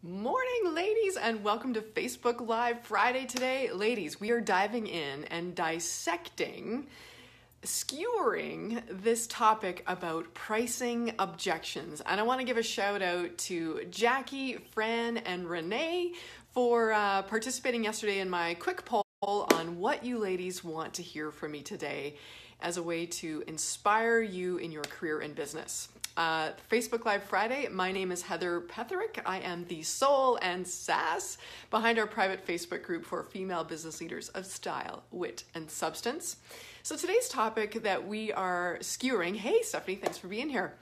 Morning, ladies, and welcome to Facebook Live Friday today. Ladies, we are diving in and dissecting, skewering this topic about pricing objections. And I want to give a shout out to Jackie, Fran, and Renee for participating yesterday in my quick poll on what you ladies want to hear from me today as a way to inspire you in your career and business. Facebook Live Friday, my name is Heather Petherick. I am the soul and sass behind our private Facebook group for female business leaders of style, wit, and substance. So today's topic that we are skewering, hey Stephanie, thanks for being here,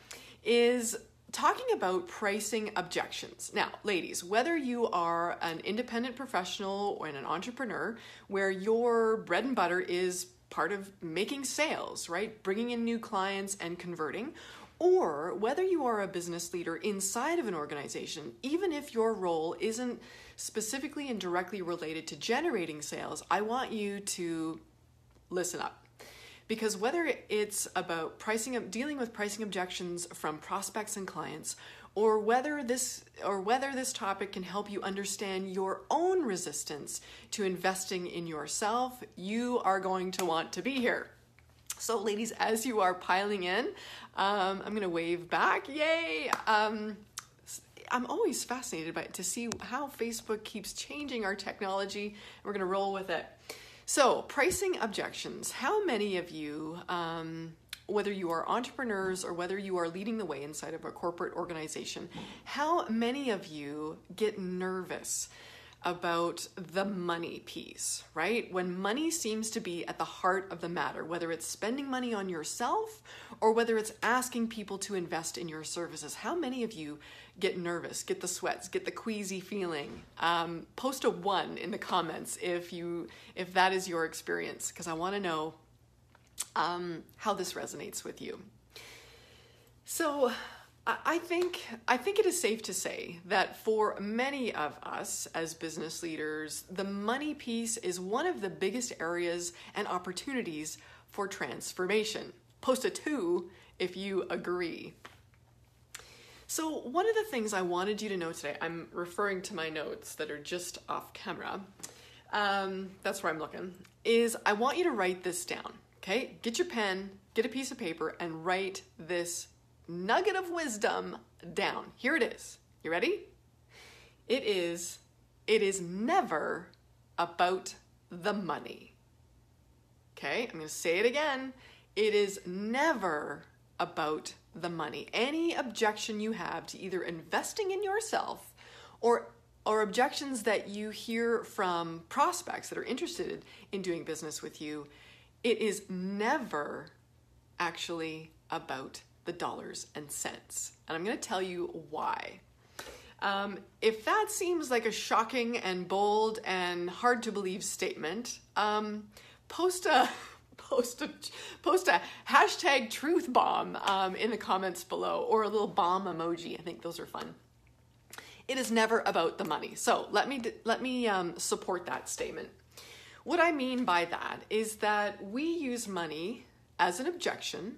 is talking about pricing objections. Now, ladies, whether you are an independent professional or an entrepreneur where your bread and butter is part of making sales, right? Bringing in new clients and converting, or whether you are a business leader inside of an organization, even if your role isn't specifically and directly related to generating sales, I want you to listen up. Because whether it's about dealing with pricing objections from prospects and clients, or whether this topic can help you understand your own resistance to investing in yourself, you are going to want to be here. So ladies, as you are piling in, I'm going to wave back. Yay! I'm always fascinated to see how Facebook keeps changing our technology. We're going to roll with it. So pricing objections. How many of you, whether you are entrepreneurs or whether you are leading the way inside of a corporate organization, how many of you get nervous about the money piece, right? When money seems to be at the heart of the matter, whether it's spending money on yourself or whether it's asking people to invest in your services. How many of you get nervous, get the sweats, get the queasy feeling? Post a 1 in the comments if that is your experience, because I want to know how this resonates with you. So I think it is safe to say that for many of us as business leaders, the money piece is one of the biggest areas and opportunities for transformation. Post a 2 if you agree. So one of the things I wanted you to know today, I'm referring to my notes that are just off camera, that's where I'm looking, is I want you to write this down, okay? Get your pen, get a piece of paper, and write this nugget of wisdom down. Here it is. You ready? It is never about the money. Okay, I'm going to say it again. It is never about the money. Any objection you have to either investing in yourself or objections that you hear from prospects that are interested in doing business with you, it is never actually about the dollars and cents. And I'm going to tell you why. If that seems like a shocking and bold and hard to believe statement, post a hashtag truth bomb in the comments below, or a little bomb emoji. I think those are fun. It is never about the money. So let me support that statement. What I mean by that is that we use money as an objection,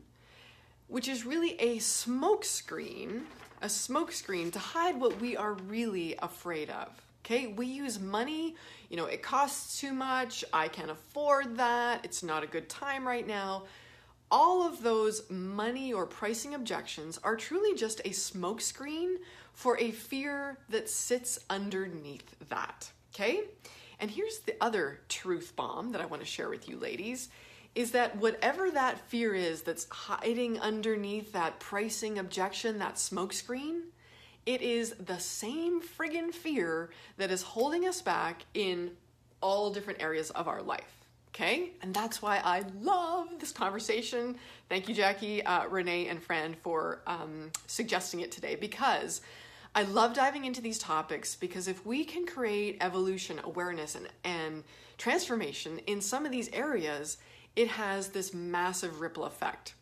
which is really a smokescreen to hide what we are really afraid of. Okay, we use money, it costs too much, I can't afford that, it's not a good time right now. All of those money or pricing objections are truly just a smokescreen for a fear that sits underneath that. Okay, and here's the other truth bomb that I want to share with you ladies, is that whatever that fear is that's hiding underneath that pricing objection, that smokescreen, it is the same friggin' fear that is holding us back in all different areas of our life, okay? And that's why I love this conversation. Thank you, Jackie, Renee, and Fran for suggesting it today, because I love diving into these topics, because if we can create evolution, awareness, and transformation in some of these areas, it has this massive ripple effect.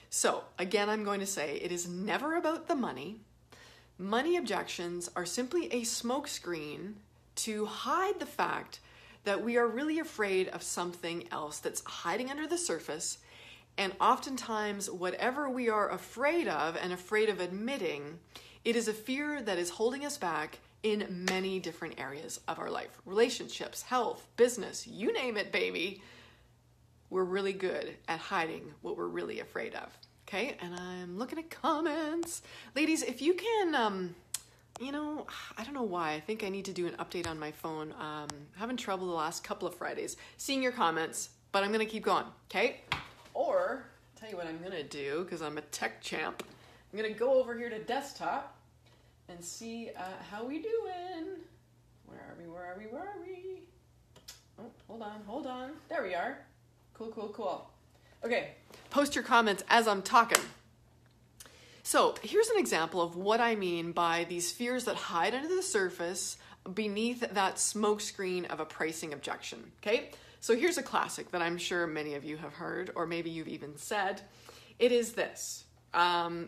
So again, I'm going to say it is never about the money. Money objections are simply a smokescreen to hide the fact that we are really afraid of something else that's hiding under the surface. And oftentimes, whatever we are afraid of and afraid of admitting It is a fear that is holding us back in many different areas of our life. Relationships, health, business, you name it, baby. We're really good at hiding what we're really afraid of. Okay, and I'm looking at comments. Ladies, if you can, I don't know why. I think I need to do an update on my phone. Having trouble the last couple of Fridays seeing your comments, but I'm going to keep going, okay? Or, I'll tell you what I'm going to do, because I'm a tech champ. I'm going to go over here to desktop and see how we doing. Where are we? Oh, hold on. There we are. Cool. Okay, post your comments as I'm talking. So here's an example of what I mean by these fears that hide under the surface beneath that smokescreen of a pricing objection, okay? So here's a classic that I'm sure many of you have heard, or maybe you've even said. It is this.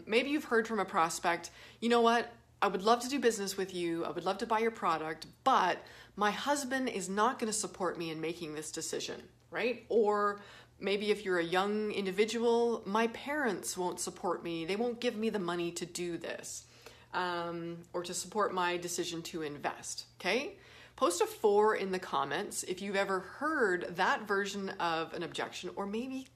Maybe you've heard from a prospect, you know what? I would love to do business with you. I would love to buy your product, but my husband is not going to support me in making this decision, right? Or maybe if you're a young individual, my parents won't support me. They won't give me the money to do this, or to support my decision to invest, okay? Post a 4 in the comments if you've ever heard that version of an objection, or maybe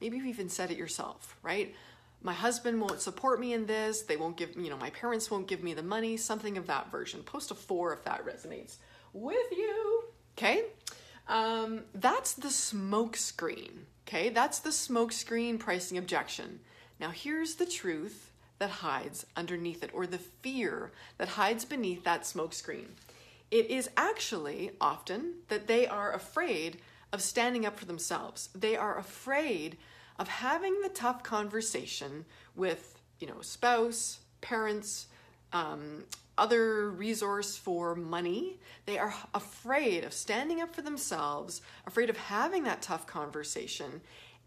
you've even said it yourself, right? My husband won't support me in this. They won't give, my parents won't give me the money, something of that version. Post a 4 if that resonates with you, okay? That's the smoke screen, okay? That's the smoke screen pricing objection. Now here's the truth that hides underneath it, or the fear that hides beneath that smoke screen. It is actually often that they are afraid of standing up for themselves. They are afraid of having the tough conversation with, spouse, parents, other resource for money. They are afraid of standing up for themselves, afraid of having that tough conversation.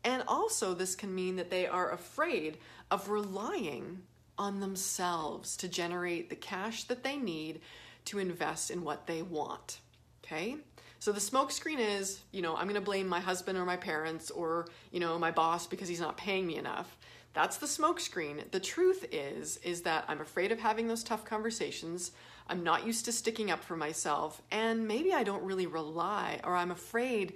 And also this can mean that they are afraid of relying on themselves to generate the cash that they need to invest in what they want, okay? So the smoke screen is, I'm going to blame my husband or my parents or, my boss because he's not paying me enough. That's the smoke screen. The truth is that I'm afraid of having those tough conversations. I'm not used to sticking up for myself, and maybe I don't really rely, or I'm afraid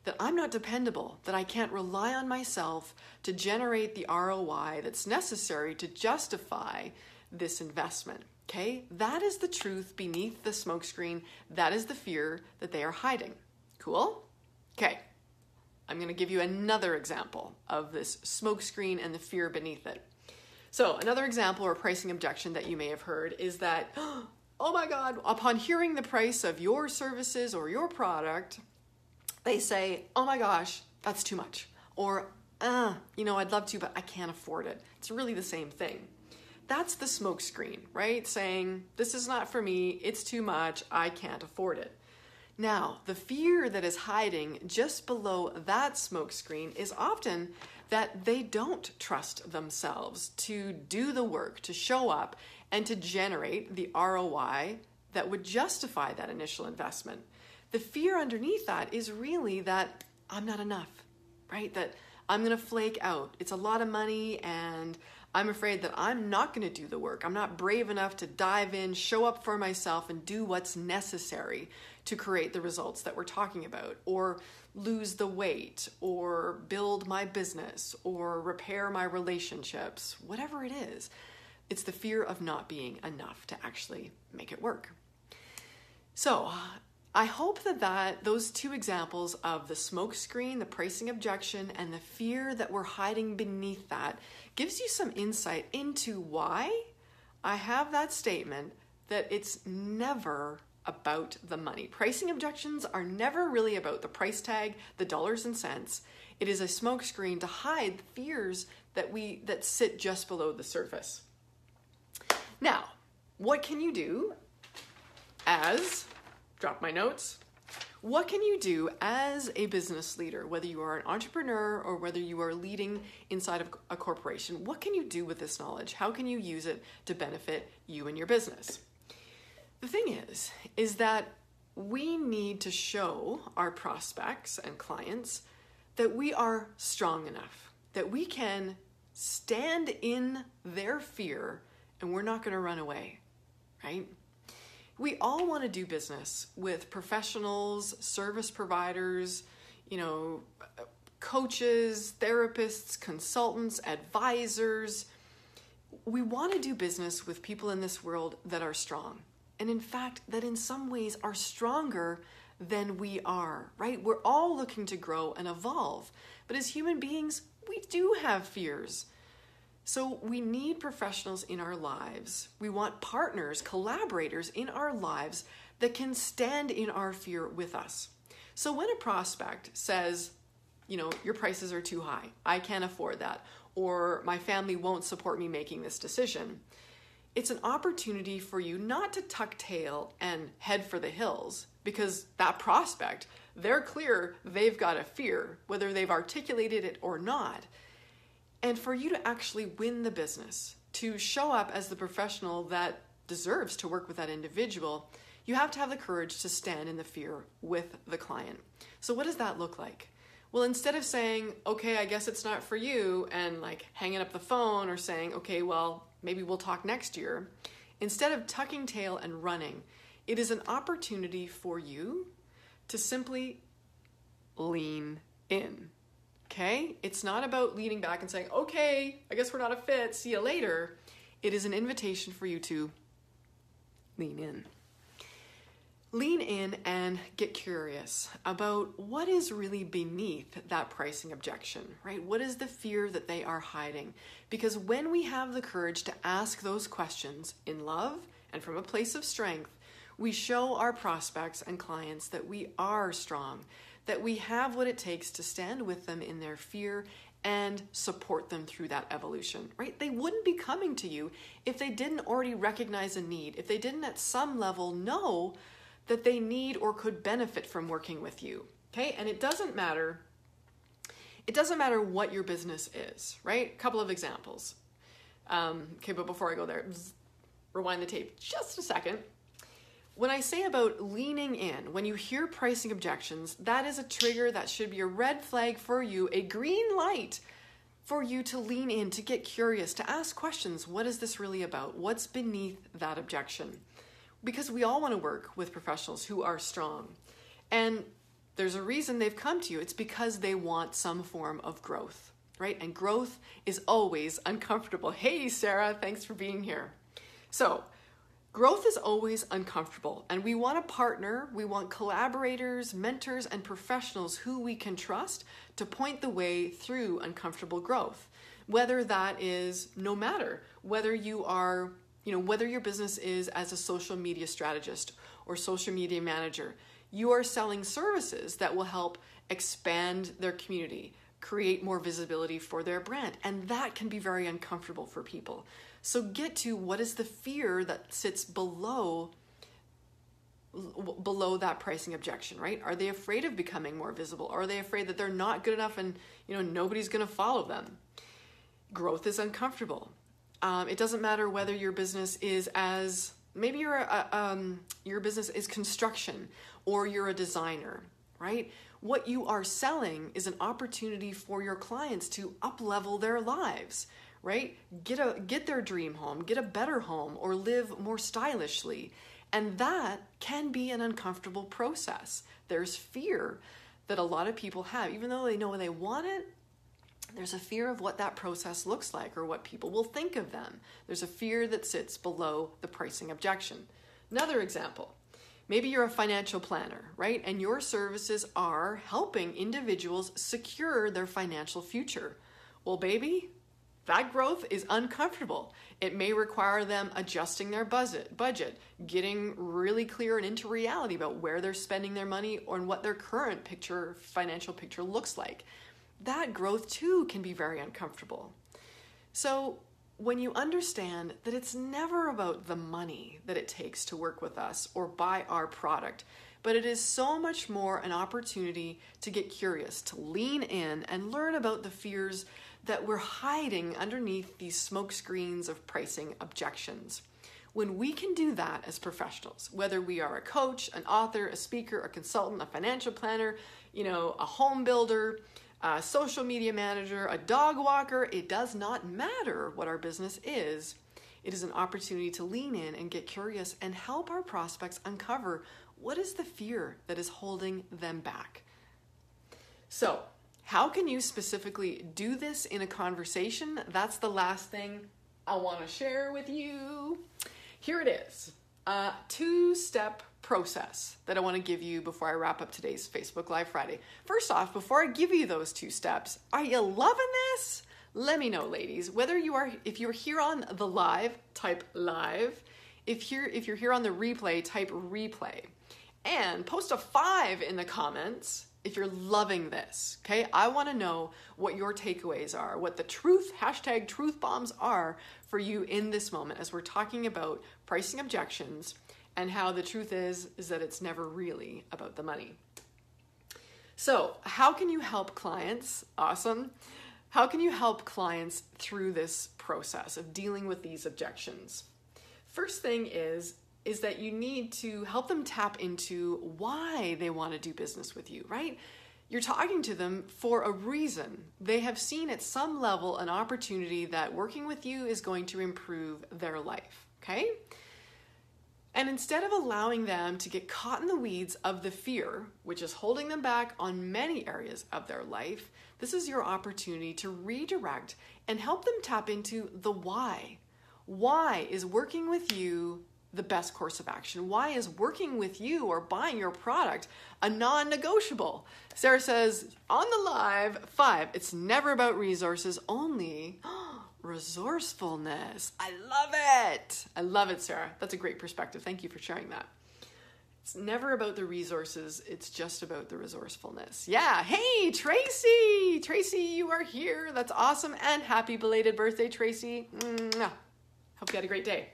that I'm not dependable, that I can't rely on myself to generate the ROI that's necessary to justify this investment. Okay, that is the truth beneath the smokescreen. That is the fear that they are hiding. Cool? Okay, I'm going to give you another example of this smokescreen and the fear beneath it. So another example or pricing objection that you may have heard is that, oh my God, upon hearing the price of your services or your product, they say, oh my gosh, that's too much. Or, I'd love to, but I can't afford it. It's really the same thing. That's the smoke screen, right? Saying, this is not for me, it's too much, I can't afford it. Now, the fear that is hiding just below that smoke screen is often that they don't trust themselves to do the work, to show up, and to generate the ROI that would justify that initial investment. The fear underneath that is really that I'm not enough, right? That I'm going to flake out. It's a lot of money, and I'm afraid that I'm not going to do the work. I'm not brave enough to dive in, show up for myself, and do what's necessary to create the results that we're talking about, or lose the weight, or build my business, or repair my relationships, whatever it is. It's the fear of not being enough to actually make it work. So I hope that those two examples of the smoke screen, the pricing objection, and the fear that we're hiding beneath that gives you some insight into why I have that statement that it's never about the money. Pricing objections are never really about the price tag, the dollars and cents. It is a smoke screen to hide the fears that sit just below the surface. Now, what can you do drop my notes. What can you do as a business leader, whether you are an entrepreneur or whether you are leading inside of a corporation? What can you do with this knowledge? How can you use it to benefit you and your business? The thing is that we need to show our prospects and clients that we are strong enough, that we can stand in their fear and we're not going to run away, right? We all want to do business with professionals, service providers, coaches, therapists, consultants, advisors. We want to do business with people in this world that are strong. And in fact, that in some ways are stronger than we are, right? We're all looking to grow and evolve. But as human beings, we do have fears. So we need professionals in our lives. We want partners, collaborators in our lives that can stand in our fear with us. So when a prospect says, your prices are too high, I can't afford that, or my family won't support me making this decision, it's an opportunity for you not to tuck tail and head for the hills, because that prospect, they're clear they've got a fear, whether they've articulated it or not. And for you to actually win the business, to show up as the professional that deserves to work with that individual, you have to have the courage to stand in the fear with the client. So what does that look like? Well, instead of saying, okay, I guess it's not for you, and like hanging up the phone or saying, okay, well, maybe we'll talk next year, instead of tucking tail and running, it is an opportunity for you to simply lean in. Okay? It's not about leaning back and saying, okay, I guess we're not a fit, see you later. It is an invitation for you to lean in. Lean in and get curious about what is really beneath that pricing objection, right? What is the fear that they are hiding? Because when we have the courage to ask those questions in love and from a place of strength, we show our prospects and clients that we are strong, that we have what it takes to stand with them in their fear and support them through that evolution, right? They wouldn't be coming to you if they didn't already recognize a need, if they didn't at some level know that they need or could benefit from working with you, okay? And it doesn't matter what your business is, right? A couple of examples. Okay, but before I go there, rewind the tape just a second. When I say about leaning in, when you hear pricing objections, that is a trigger, that should be a red flag for you, a green light for you to lean in, to get curious, to ask questions. What is this really about? What's beneath that objection? Because we all want to work with professionals who are strong. And there's a reason they've come to you. It's because they want some form of growth, right? And growth is always uncomfortable. Hey, Sarah, thanks for being here. So, growth is always uncomfortable, and we want a partner, we want collaborators, mentors, and professionals who we can trust to point the way through uncomfortable growth. Whether that is, no matter whether you are, whether your business is as a social media strategist or social media manager, you are selling services that will help expand their community, create more visibility for their brand, and that can be very uncomfortable for people. So get to what is the fear that sits below that pricing objection, right? Are they afraid of becoming more visible? Are they afraid that they're not good enough and nobody's going to follow them? Growth is uncomfortable. It doesn't matter whether your business is maybe your business is construction or you're a designer, right? What you are selling is an opportunity for your clients to up-level their lives, right? Get their dream home, get a better home, or live more stylishly. And that can be an uncomfortable process. There's fear that a lot of people have. Even though they know they want it, there's a fear of what that process looks like or what people will think of them. There's a fear that sits below the pricing objection. Another example, maybe you're a financial planner, right? And your services are helping individuals secure their financial future. Well, baby, that growth is uncomfortable. It may require them adjusting their budget, getting really clear and into reality about where they're spending their money or what their current financial picture looks like. That growth too can be very uncomfortable. So when you understand that it's never about the money that it takes to work with us or buy our product, but it is so much more an opportunity to get curious, to lean in and learn about the fears that we're hiding underneath these smoke screens of pricing objections. When we can do that as professionals, whether we are a coach, an author, a speaker, a consultant, a financial planner, a home builder, a social media manager, a dog walker, it does not matter what our business is. It is an opportunity to lean in and get curious and help our prospects uncover what is the fear that is holding them back. So, how can you specifically do this in a conversation? That's the last thing I want to share with you. Here it is, a 2-step process that I want to give you before I wrap up today's Facebook Live Friday. First off, before I give you those 2 steps, are you loving this? Let me know, ladies. If you're here on the live, type live. If you're here on the replay, type replay. And post a 5 in the comments if you're loving this, okay? I want to know what your takeaways are, what the truth bombs are for you in this moment as we're talking about pricing objections and how the truth is that it's never really about the money. So, how can you help clients? Awesome. How can you help clients through this process of dealing with these objections? First thing is that you need to help them tap into why they want to do business with you, right? You're talking to them for a reason. They have seen at some level an opportunity that working with you is going to improve their life, okay? And instead of allowing them to get caught in the weeds of the fear, which is holding them back on many areas of their life, this is your opportunity to redirect and help them tap into the why. Why is working with you the best course of action? Why is working with you or buying your product a non-negotiable? Sarah says, on the live 5, it's never about resources, only resourcefulness. I love it. I love it, Sarah. That's a great perspective. Thank you for sharing that. It's never about the resources. It's just about the resourcefulness. Yeah. Hey, Tracy. Tracy, you are here. That's awesome. And happy belated birthday, Tracy. Mwah. Hope you had a great day.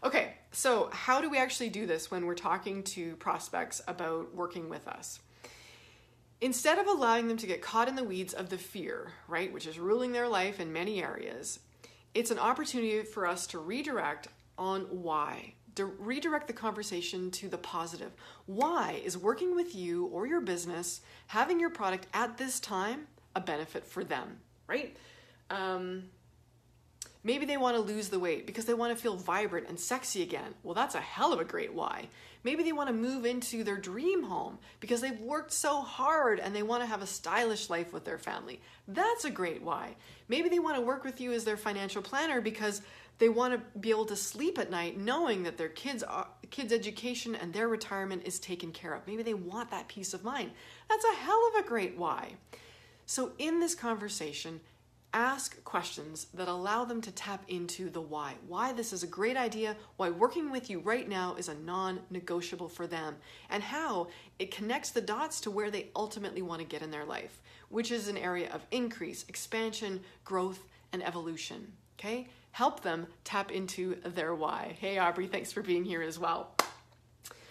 Okay, so how do we actually do this when we're talking to prospects about working with us? Instead of allowing them to get caught in the weeds of the fear, right, which is ruling their life in many areas, it's an opportunity for us to redirect on why, to redirect the conversation to the positive. Why is working with you or your business, having your product at this time, a benefit for them, right? Maybe they want to lose the weight because they want to feel vibrant and sexy again. Well, that's a hell of a great why. Maybe they want to move into their dream home because they've worked so hard and they want to have a stylish life with their family. That's a great why. Maybe they want to work with you as their financial planner because they want to be able to sleep at night knowing that their kids' education and their retirement is taken care of. Maybe they want that peace of mind. That's a hell of a great why. So in this conversation, ask questions that allow them to tap into the why this is a great idea, why working with you right now is a non-negotiable for them, and how it connects the dots to where they ultimately want to get in their life, which is an area of increase, expansion, growth, and evolution, okay? Help them tap into their why. Hey, Aubrey, thanks for being here as well.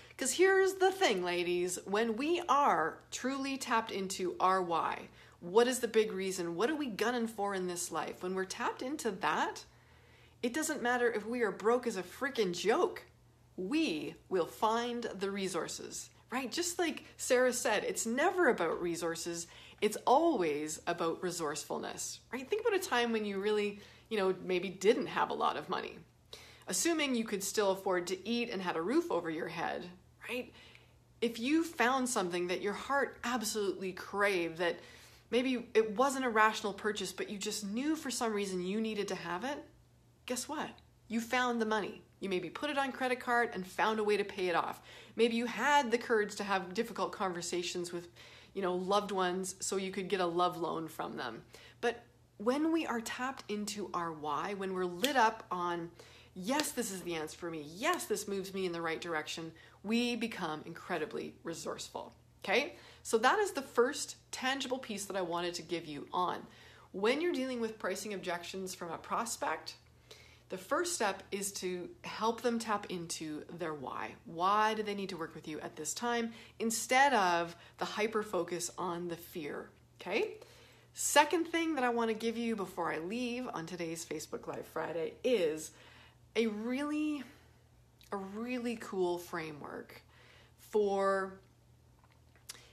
Because here's the thing, ladies, when we are truly tapped into our why, what is the big reason? What are we gunning for in this life? When we're tapped into that, it doesn't matter if we are broke as a freaking joke. We will find the resources, right? Just like Sarah said, it's never about resources. It's always about resourcefulness, right? Think about a time when you really, maybe didn't have a lot of money. Assuming you could still afford to eat and had a roof over your head, right? If you found something that your heart absolutely craved, that maybe it wasn't a rational purchase, but you just knew for some reason you needed to have it, guess what? You found the money. You maybe put it on credit card and found a way to pay it off. Maybe you had the courage to have difficult conversations with, loved ones so you could get a love loan from them. But when we are tapped into our why, when we're lit up on, yes, this is the answer for me, yes, this moves me in the right direction, we become incredibly resourceful, okay? So that is the first tangible piece that I wanted to give you on. When you're dealing with pricing objections from a prospect, the first step is to help them tap into their why. Why do they need to work with you at this time instead of the hyper focus on the fear, okay? Second thing that I want to give you before I leave on today's Facebook Live Friday is a really cool framework for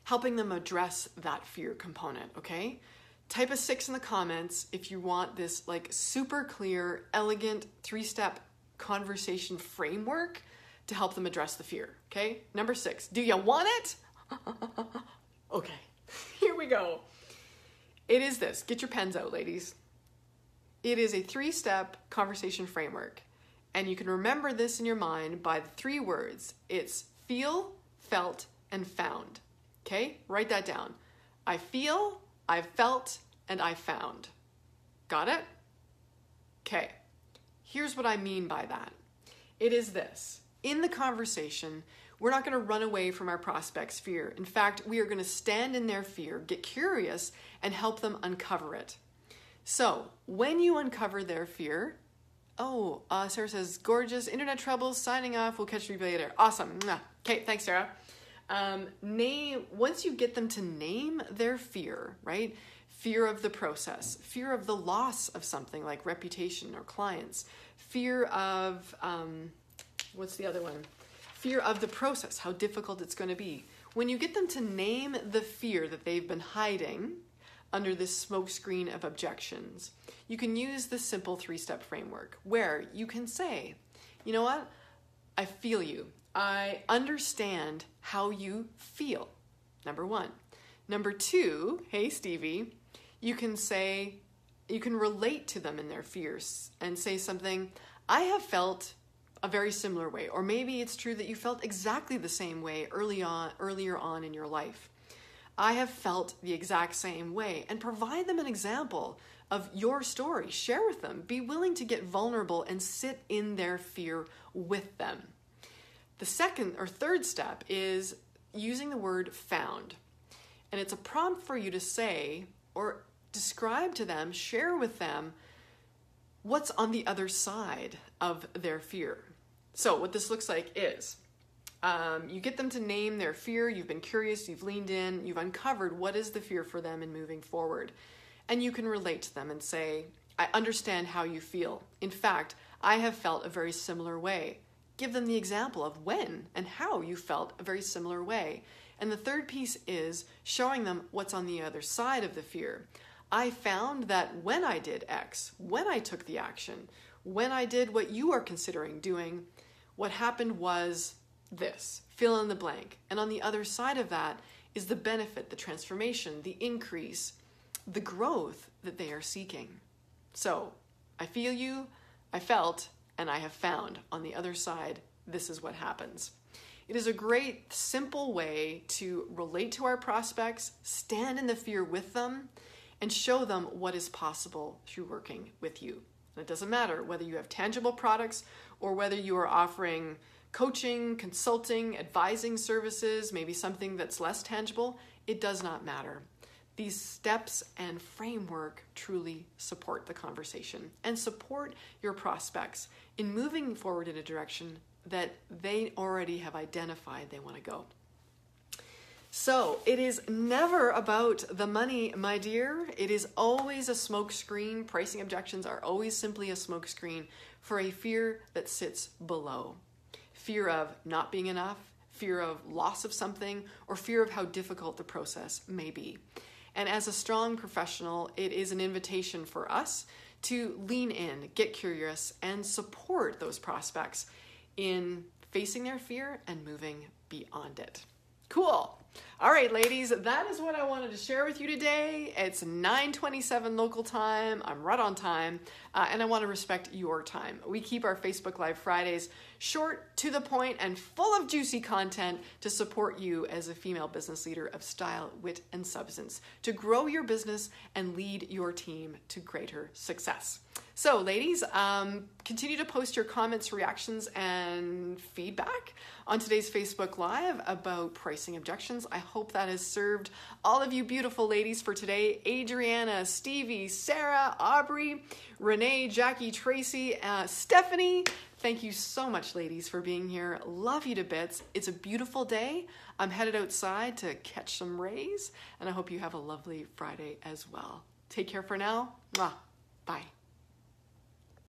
helping them address that fear component, okay? Type a 6 in the comments if you want this super clear, elegant 3-step conversation framework to help them address the fear. Okay, number 6, do you want it? Okay, here we go. It is this. Get your pens out, ladies. It is a 3-step conversation framework. And you can remember this in your mind by the 3 words. It's feel, felt, and found. Okay? Write that down. I feel, I felt, and I found. Got it? Okay. Here's what I mean by that. It is this. In the conversation, we're not going to run away from our prospect's fear. In fact, we are going to stand in their fear, get curious, and help them uncover it. So, when you uncover their fear, Sarah says, gorgeous, internet troubles, signing off, we'll catch you later. Awesome. Okay, thanks, Sarah. Once you get them to name their fear, right? Fear of the process, fear of the loss of something like reputation or clients, fear of, what's the other one? Fear of the process, how difficult it's going to be. When you get them to name the fear that they've been hiding under this smokescreen of objections, you can use the simple 3-step framework where you can say, you know what? I feel you. I understand how you feel. Number 1. Number 2, hey Stevie, you can relate to them in their fears and say something, I have felt a very similar way, or maybe it's true that you felt exactly the same way earlier on in your life. I have felt the exact same way, and provide them an example of your story. Share with them. Be willing to get vulnerable and sit in their fear with them. The 2nd or 3rd step is using the word found. And it's a prompt for you to say or describe to them, share with them what's on the other side of their fear. So what this looks like is you get them to name their fear. You've been curious, you've leaned in, you've uncovered what is the fear for them in moving forward. And you can relate to them and say, I understand how you feel. In fact, I have felt a very similar way. Give them the example of when and how you felt a very similar way. And the 3rd piece is showing them what's on the other side of the fear. I found that when I did X, when I took the action, when I did what you are considering doing, what happened was this, fill in the blank. And on the other side of that is the benefit, the transformation, the increase, the growth that they are seeking. So I feel you, I felt, and I have found. On the other side, this is what happens. It is a great, simple way to relate to our prospects, stand in the fear with them, and show them what is possible through working with you. And it doesn't matter whether you have tangible products or whether you are offering coaching, consulting, advising services, maybe something that's less tangible. It does not matter. These steps and framework truly support the conversation and support your prospects in moving forward in a direction that they already have identified they want to go. So it is never about the money, my dear. It is always a smokescreen. Pricing objections are always simply a smokescreen for a fear that sits below. Fear of not being enough, fear of loss of something, or fear of how difficult the process may be. And as a strong professional, it is an invitation for us to lean in, get curious, and support those prospects in facing their fear and moving beyond it. Cool. All right, ladies, that is what I wanted to share with you today. It's 9:27 local time. I'm right on time, and I want to respect your time. We keep our Facebook Live Fridays short, to the point, and full of juicy content to support you as a female business leader of style, wit, and substance to grow your business and lead your team to greater success. So, ladies, continue to post your comments, reactions, and feedback on today's Facebook Live about pricing objections. I hope that has served all of you beautiful ladies for today. Adriana, Stevie, Sarah, Aubrey, Renee, Jackie, Tracy, Stephanie. Thank you so much, ladies, for being here. Love you to bits. It's a beautiful day. I'm headed outside to catch some rays, and I hope you have a lovely Friday as well. Take care for now. Mwah. Bye.